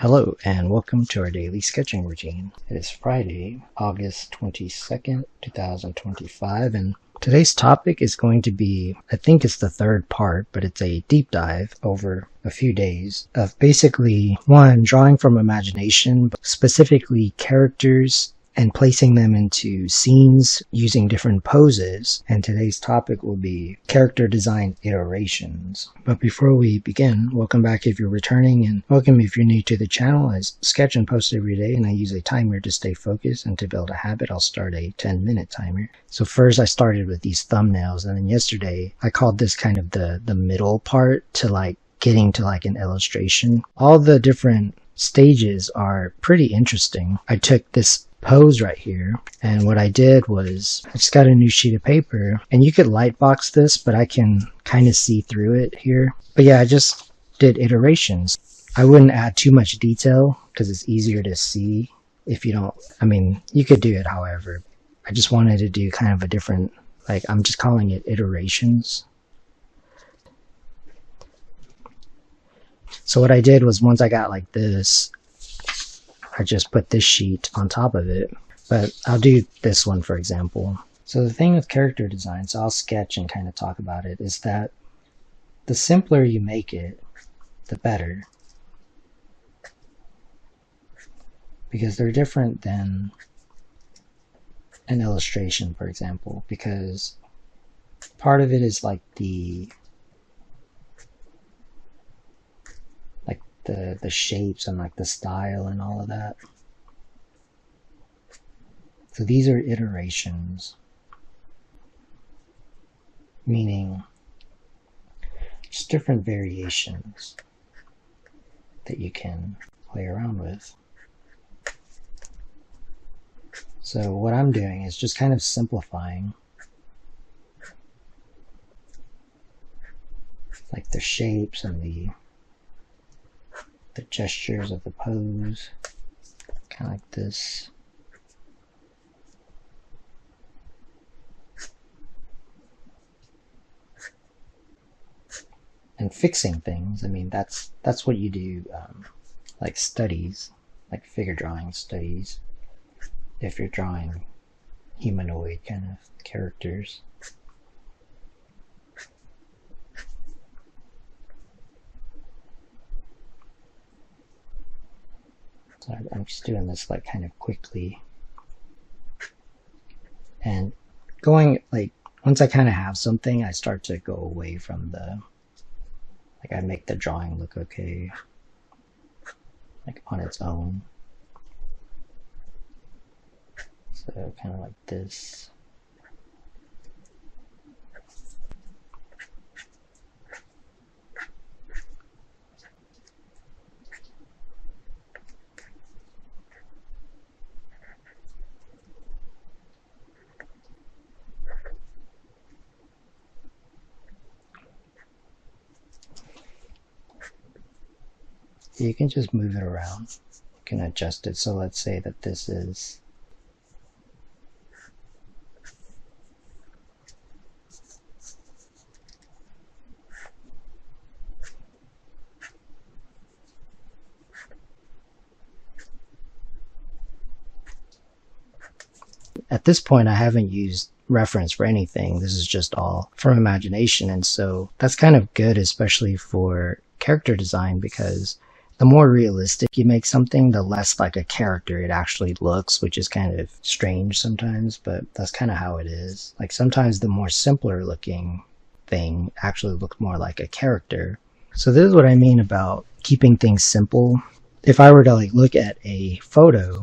Hello and welcome to our daily sketching routine. It is Friday, August 22nd, 2025, and today's topic is going to be, I think it's the third part, but it's a deep dive over a few days of basically, one, drawing from imagination, but specifically characters and placing them into scenes using different poses. And today's topic will be character design iterations. But before we begin, welcome back if you're returning, and welcome if you're new to the channel. I sketch and post every day, and I use a timer to stay focused, and to build a habit I'll start a 10-minute timer. So first I started with these thumbnails, and then yesterday I called this kind of the middle part to like getting to like an illustration. All the different stages are pretty interesting. I took this pose right here, and what I did was I just got a new sheet of paper, and you could lightbox this, but I can kind of see through it here. But yeah, I just did iterations. I wouldn't add too much detail because it's easier to see if you don't, I mean, you could do it however. I just wanted to do kind of a different, like, I'm just calling it iterations. So what I did was, once I got like this, I just put this sheet on top of it. But I'll do this one for example. So the thing with character design, so I'll sketch and kind of talk about it, is that the simpler you make it, the better. Because they're different than an illustration, for example, because part of it is like the shapes and like the style and all of that. So these are iterations, meaning just different variations that you can play around with. So what I'm doing is just kind of simplifying like the shapes and the gestures of the pose, kind of like this. And fixing things, I mean, that's what you do, like studies, like figure drawing studies, if you're drawing humanoid kind of characters. So I'm just doing this like kind of quickly, and going like, once I kind of have something, I start to go away from the, like, I make the drawing look okay, like on its own. So kind of like this. You can just move it around. You can adjust it. So let's say that this is at this point I haven't used reference for anything. This is just all from imagination, and so that's kind of good, especially for character design, because the more realistic you make something, the less like a character it actually looks, which is kind of strange sometimes, but that's kind of how it is. Like sometimes the more simpler looking thing actually looks more like a character. So this is what I mean about keeping things simple. If I were to like look at a photo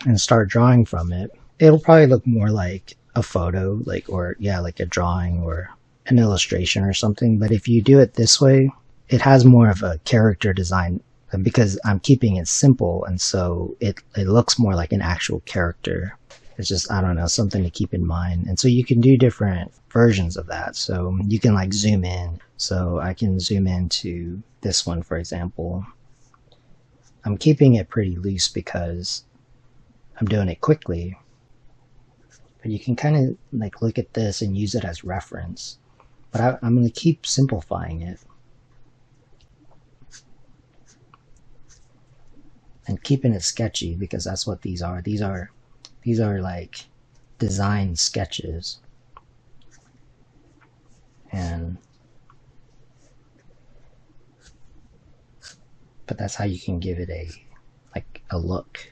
and start drawing from it, it'll probably look more like a photo, like, or yeah, like a drawing or an illustration or something. But if you do it this way, it has more of a character design, because I'm keeping it simple, and so it looks more like an actual character. It's just, I don't know, something to keep in mind. And so you can do different versions of that. So you can like zoom in. So I can zoom into this one, for example. I'm keeping it pretty loose because I'm doing it quickly. But you can kind of like look at this and use it as reference. But I'm going to keep simplifying it. keeping it sketchy because that's what these are. These are like design sketches. But that's how you can give it a look.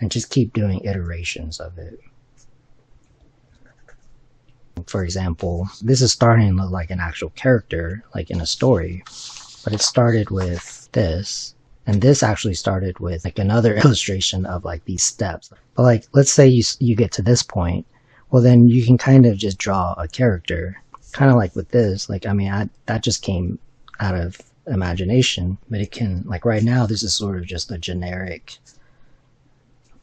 And just keep doing iterations of it. For example, this is starting to look like an actual character, like in a story, but it started with this, and this actually started with like another illustration of like these steps. But like, let's say you get to this point, well then you can kind of just draw a character, kind of like with this. Like, I mean, that just came out of imagination, but it can, like right now, this is sort of just a generic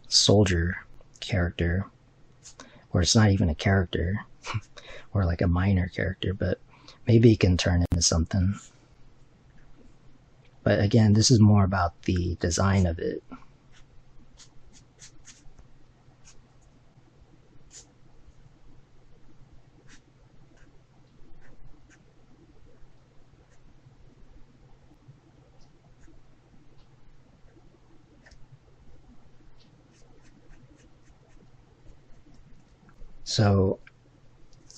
soldier character, or it's not even a character, or like a minor character, but maybe it can turn into something. But again, this is more about the design of it. So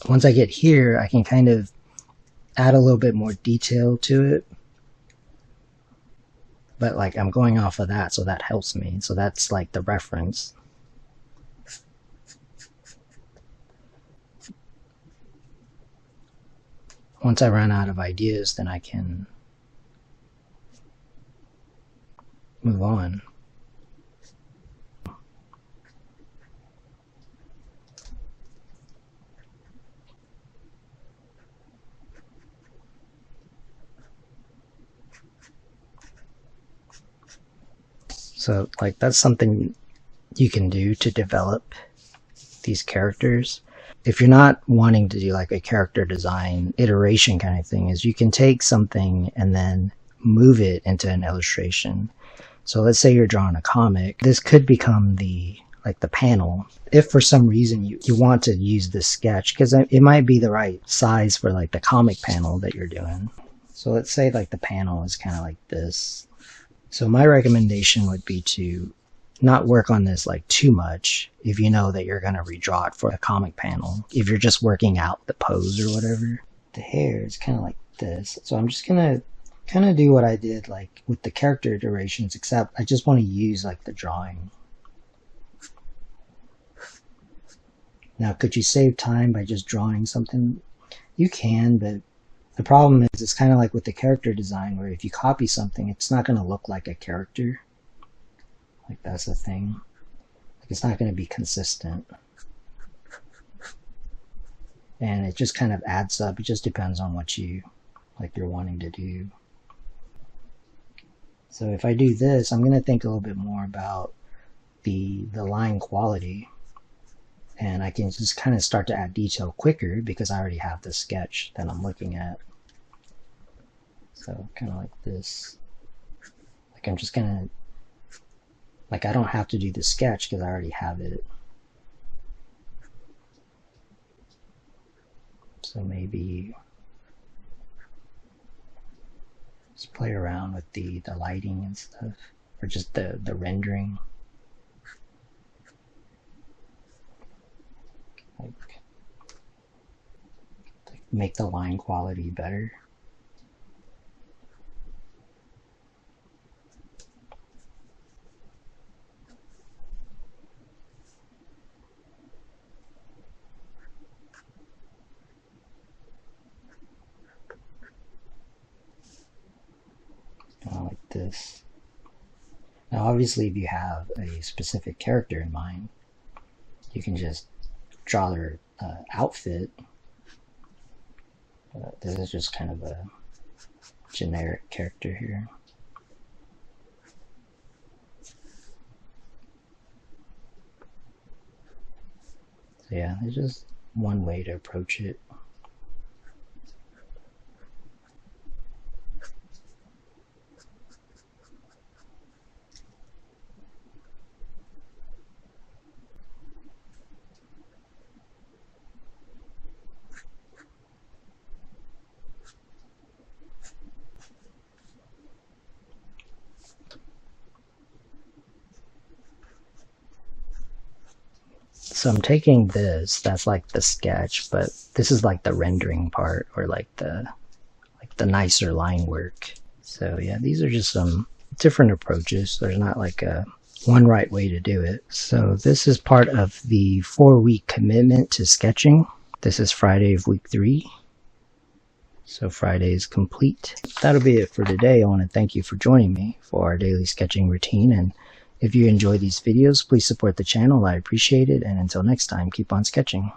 once I get here, I can kind of add a little bit more detail to it. But like, I'm going off of that, so that helps me. So that's like the reference. Once I run out of ideas, then I can move on. So like, that's something you can do to develop these characters. If you're not wanting to do like a character design iteration kind of thing, is you can take something and then move it into an illustration. So let's say you're drawing a comic. This could become the panel. If for some reason you want to use this sketch, because it might be the right size for like the comic panel that you're doing. So let's say like the panel is kind of like this. So my recommendation would be to not work on this like too much if you know that you're going to redraw it for a comic panel. If you're just working out the pose or whatever. The hair is kind of like this. So I'm just going to kind of do what I did like with the character iterations, except I just want to use like the drawing. Now, could you save time by just drawing something? You can, but the problem is it's kind of like with the character design, where if you copy something, it's not going to look like a character. Like, that's the thing. Like, it's not going to be consistent. And it just kind of adds up. It just depends on what you're wanting to do. So if I do this, I'm going to think a little bit more about the line quality. And I can just kind of start to add detail quicker because I already have the sketch that I'm looking at. So kind of like this. Like, I'm just gonna, like, I don't have to do the sketch because I already have it. So maybe just play around with the lighting and stuff, or just the rendering. Like, make the line quality better. Like this. Now obviously if you have a specific character in mind, you can just draw their outfit. This is just kind of a generic character here. So yeah, there's just one way to approach it. So I'm taking this, that's like the sketch, but this is like the rendering part, or like the nicer line work. So yeah, these are just some different approaches. There's not like a one right way to do it. So this is part of the 4-week commitment to sketching. This is Friday of week 3. So Friday is complete. That'll be it for today. I want to thank you for joining me for our daily sketching routine. And if you enjoy these videos, please support the channel. I appreciate it. And until next time, keep on sketching.